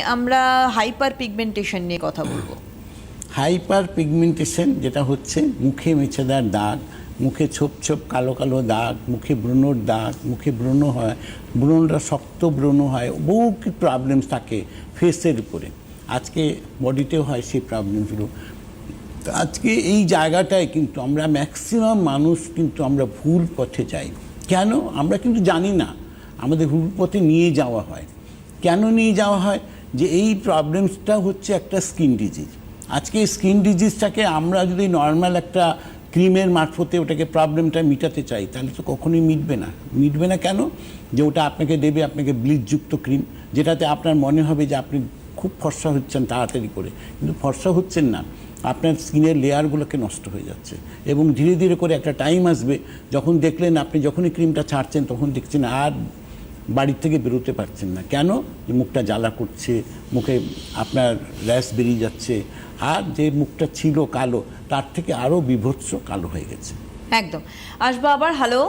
আমরা hyper pigmentation নিয়ে কথা বলবো। হাইপার পিগমেন্টেশন যেটা হচ্ছে মুখে মেছেদার দাগ, মুখে ছোপ ছোপ কালো কালো দাগ, মুখে ব্রণর দাগ, মুখে ব্রণ হয়, ব্রণটা শক্ত ব্রণ হয়, বহু কি প্রবলেমস থাকে ফেসের উপরে। আজকে বডিতেও হয় সেই প্রবলেমসগুলো। তো আজকে এই জায়গাটায় কিন্তু আমরা ম্যাক্সিমাম মানুষ কিন্তু আমরা ভুল পথে যাই। কেন? আমরা কিন্তু জানি না, আমাদের ভুল পথে নিয়ে যাওয়া হয়। কেন নিয়ে যাওয়া হয়? যে এই প্রবলেমসটা হচ্ছে একটা স্কিন ডিজিজ। আজকে স্কিন ডিজিজটাকে আমরা যদি নর্মাল একটা ক্রিমের মারফতে ওটাকে প্রবলেমটা মিটাতে চাই, তাহলে তো কখনোই মিটবে না। কেন? যে ওটা আপনাকে দেবে আপনাকে ব্লিচযুক্ত ক্রিম, যেটাতে আপনার মনে হবে যে আপনি খুব ফর্সা হচ্ছেন তাড়াতাড়ি করে, কিন্তু ফর্সা হচ্ছেন না, আপনার স্কিনের লেয়ারগুলোকে নষ্ট হয়ে যাচ্ছে। এবং ধীরে ধীরে করে একটা টাইম আসবে যখন দেখলেন আপনি যখনই ক্রিমটা ছাড়ছেন তখন দেখছেন আর বাড়ির থেকে বেরোতে পারছেন না। কেন? যে মুখটা জ্বালা করছে, মুখে আপনার র্যাশ বেরিয়ে যাচ্ছে, আর যে মুখটা ছিল কালো তার থেকে আরও বিভৎস কালো হয়ে গেছে। একদম। আসবো আবার। হ্যালো।